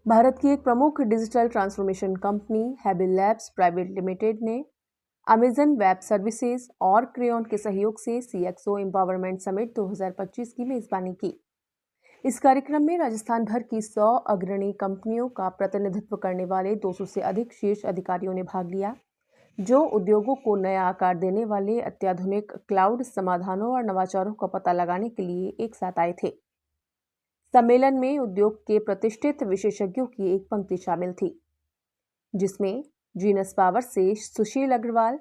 भारत की एक प्रमुख digital transformation company Habil Labs private limited ने अमेजन वेब सर्विसेज और क्रेयॉन के सहयोग से सीएक्सओ एम्पावरमेंट समिट 2025 की मेजबानी की। इस कार्यक्रम में राजस्थान भर की 100 अग्रणी कंपनियों का प्रतिनिधित्व करने वाले 200 से अधिक शीर्ष अधिकारियों ने भाग लिया, जो उद्योगों को नया आकार देने वाले अत्याधुनिक क्लाउड समाधानों और नवाचारों का पता लगाने के लिए एक साथ आए थे। सम्मेलन में उद्योग के प्रतिष्ठित विशेषज्ञों की एक पंक्ति शामिल थी, जिसमें जीनस पावर से सुशील अग्रवाल,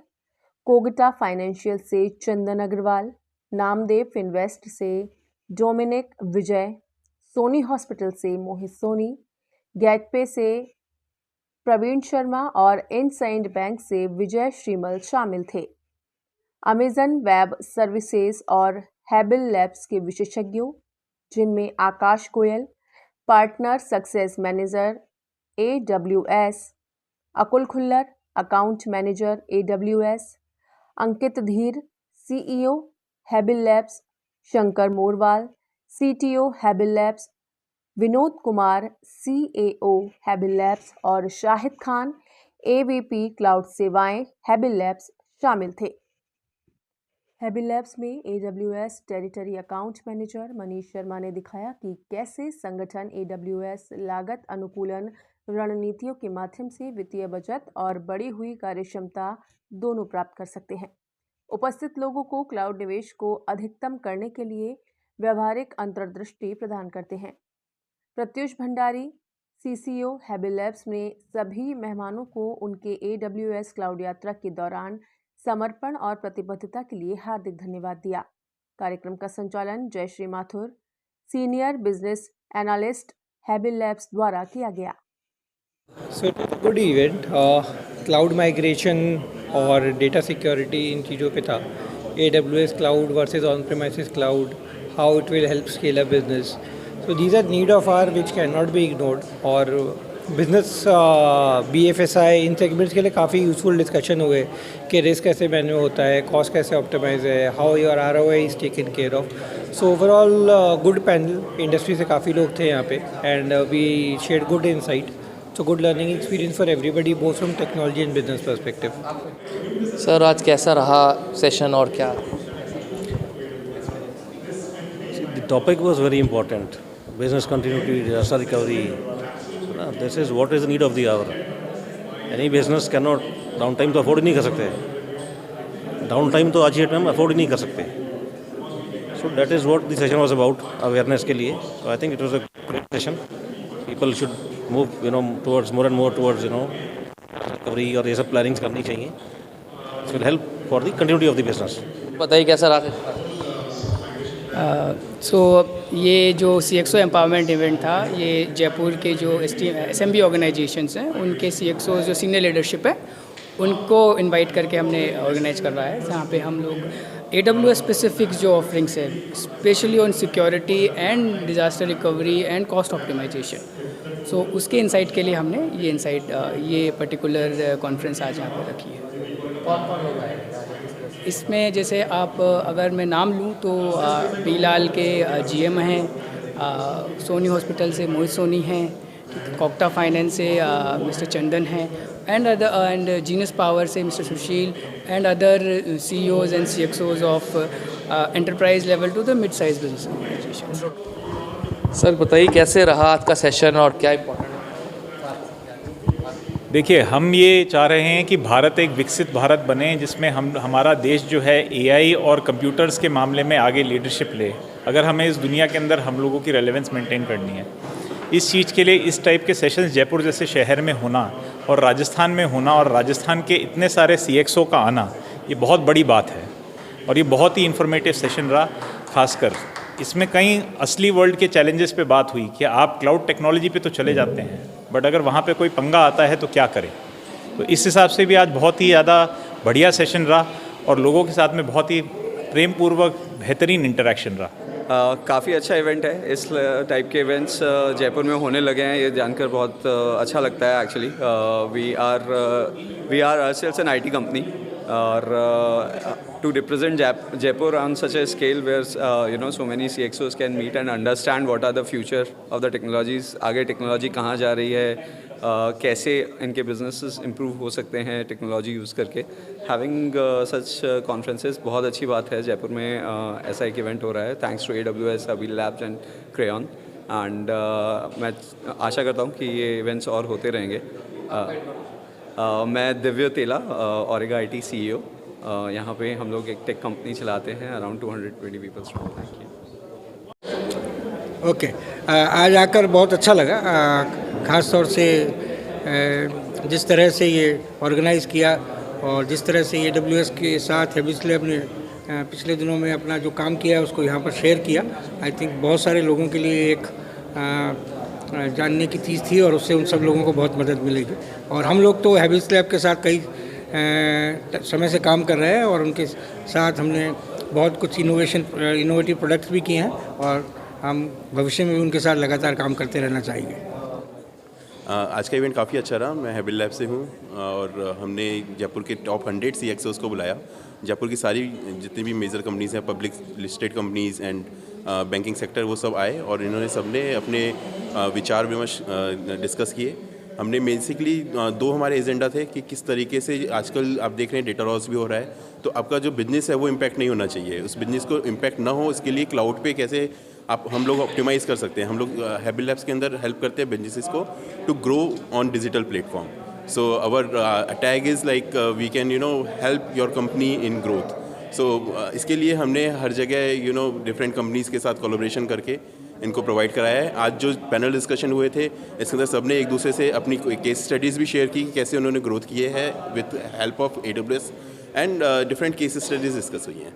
कोगटा फाइनेंशियल से चंदन अग्रवाल, नामदेव फिनवेस्ट से डोमिनिक विजय, सोनी हॉस्पिटल से मोहित सोनी, गेटपे से प्रवीण शर्मा और इंडसइंड बैंक से विजय श्रीमल शामिल थे। अमेजन वेब सर्विसेज और हैबिल लैब्स के विशेषज्ञों, जिनमें Akash Goyal, partner success manager AWS, Akul Khullar, account manager AWS, Ankit Dhir, CEO Habil Labs, Shankar Morwal, CTO Habil Labs, Vinod Kumar, CAO Habil Labs और शाहिद खान, AVP क्लाउड सेवाएं हैबिल लैब्स शामिल थे। हैबिल लैब्स में AWS territory account manager Manish Sharma ने दिखाया कि कैसे संगठन AWS लागत अनुकूलन रणनीतियों के माध्यम से वित्तीय बचत और बढ़ी हुई कार्यक्षमता दोनों प्राप्त कर सकते हैं। उपस्थित लोगों को क्लाउड निवेश को अधिकतम करने के लिए व्यवहारिक अंतर्दृष्टि प्रदान करते हैं। प्रत्युष भंडारी, CCO हैबिल लैब्स ने सभी मेहमानों को उनके AWS क्लाउड यात्रा के दौरान समर्पण और प्रतिबद्धता के लिए हार्दिक धन्यवाद दिया। कार्यक्रम का संचालन Jayashree Mathur, senior business analyst Habil Labs द्वारा किया गया। So it was a good event. Cloud migration और डेटा सिक्योरिटी इन चीज़ों पे था। AWS cloud versus on premises cloud, how it will help scale up business. So these are need of hour which can not be ignored. और business BFSI इन segments के लिए काफ़ी यूजफुल डिस्कशन हुए कि रिस्क कैसे मैनेज होता है, कॉस्ट कैसे ऑप्टिमाइज है, how your ROI is taken care of. So overall good panel, industry से काफ़ी लोग थे यहाँ पे and we shared good insight. So good learning experience for everybody both from technology and business perspective. Sir आज कैसा रहा सेशन और क्या? The topic was very important. Business continuity, disaster recovery. This is what is the need of the hour. Any business cannot downtime तो afford ही नहीं कर सकते। Downtime तो आज ही हम afford ही नहीं कर सकते। So that is what the session was about, awareness के लिए। So I think it was a great session. People should move, towards more and more towards, recovery और ये सब plannings करनी चाहिए. It will help for the continuity of the business. बताइए कैसा रहा? ये जो CXO एम्पावरमेंट इवेंट था, ये जयपुर के जो SMB ऑर्गेनाइजेशंस हैं उनके CXO जो सीनियर लीडरशिप है उनको इनवाइट करके हमने ऑर्गेनाइज कर रहा है, जहाँ पे हम लोग AWS स्पेसिफिक जो ऑफरिंग्स है specially on security and disaster recovery and cost optimisation, so उसके इंसाइट के लिए हमने ये पर्टिकुलर कॉन्फ्रेंस आज यहाँ पर रखी है। कौन लोग आए? इसमें जैसे आप अगर मैं नाम लूँ तो पीलाल के GM हैं, सोनी हॉस्पिटल से मोहित सोनी हैं, कोगटा फाइनेंस से मिस्टर चंदन हैं, एंड जीनस पावर से mister Sushil and other CEOs and CXOs of enterprise level to the mid size business organisation. Sir बताइए कैसे रहा आज का सेशन और क्या इम्पोर्टेंट? देखिए, हम ये चाह रहे हैं कि भारत एक विकसित भारत बने, जिसमें हमारा देश जो है AI और कंप्यूटर्स के मामले में आगे लीडरशिप ले। अगर हमें इस दुनिया के अंदर हम लोगों की रेलेवेंस मेंटेन करनी है, इस चीज़ के लिए इस टाइप के सेशंस जयपुर जैसे शहर में होना और राजस्थान में होना और राजस्थान के इतने सारे CXO का आना, ये बहुत बड़ी बात है और ये बहुत ही इन्फॉर्मेटिव सेशन रहा। खासकर इसमें कई असली वर्ल्ड के चैलेंजेस पे बात हुई कि आप क्लाउड टेक्नोलॉजी पे तो चले जाते हैं, बट अगर वहाँ पे कोई पंगा आता है तो क्या करें। तो इस हिसाब से भी आज बहुत ही ज़्यादा बढ़िया सेशन रहा और लोगों के साथ में बहुत ही प्रेमपूर्वक बेहतरीन इंटरेक्शन रहा। काफ़ी अच्छा इवेंट है। इस टाइप के इवेंट्स जयपुर में होने लगे हैं, ये जानकर बहुत अच्छा लगता है। Actually we are sales an IT company और to represent Jaipur on such a scale where so many CXOs can meet and understand what are the future of the technologies. आगे टेक्नोलॉजी कहाँ जा रही है, कैसे इनके businesses improve हो सकते हैं टेक्नोलॉजी यूज़ करके. Having such conferences बहुत अच्छी बात है. जयपुर में ऐसा एक इवेंट हो रहा है thanks to AWS, Habil Labs and Crayon. And मैं आशा करता हूँ कि ये इवेंट्स और होते रहेंगे. मैं दिव्य तेला, ऑरेगा IT CEO. यहाँ पे हम लोग एक टेक कंपनी चलाते हैं, around 220 people strong. Thank you. Okay, आज आकर बहुत अच्छा लगा. ख़ास तौर से जिस तरह से ये ऑर्गेनाइज़ किया और जिस तरह से AWS के साथ हैबिल्स लैब ने पिछले दिनों में अपना जो काम किया है उसको यहाँ पर शेयर किया. आई थिंक बहुत सारे लोगों के लिए एक जानने की चीज़ थी और उससे उन सब लोगों को बहुत मदद मिलेगी. और हम लोग तो हैबिल्स लैब के साथ कई समय से काम कर रहे हैं और उनके साथ हमने बहुत कुछ इनोवेटिव प्रोडक्ट्स भी किए हैं और हम भविष्य में भी उनके साथ लगातार काम करते रहना चाहेंगे. आज का इवेंट काफ़ी अच्छा रहा. मैं हैबिल लैब से हूँ और हमने जयपुर के टॉप 100 CXOs को बुलाया. जयपुर की सारी जितनी भी मेजर कंपनीज़ हैं, public listed companies and banking sector, वो सब आए और इन्होंने सबने अपने विचार विमर्श डिस्कस किए. हमने बेसिकली 2 हमारे एजेंडा थे कि किस तरीके से आजकल आप देख रहे हैं डेटा लॉस भी हो रहा है, तो आपका जो बिज़नेस है वो इम्पैक्ट नहीं होना चाहिए. उस बिज़नेस को इम्पैक्ट ना हो, इसके लिए क्लाउड पे कैसे हम लोग ऑप्टिमाइज़ कर सकते हैं. हम लोग हैबिल लैब्स के अंदर हेल्प करते हैं बिजनेसेस को to grow on digital platform. So our tag is like we can help your company in growth. So इसके लिए हमने हर जगह डिफरेंट कंपनीज़ के साथ कोलैबोरेशन करके इनको प्रोवाइड कराया है. आज जो पैनल डिस्कशन हुए थे इसके अंदर सबने एक दूसरे से अपनी केस स्टडीज़ भी शेयर की कि कैसे उन्होंने ग्रोथ किए हैं with help of AWS and different case studies discuss हुई हैं.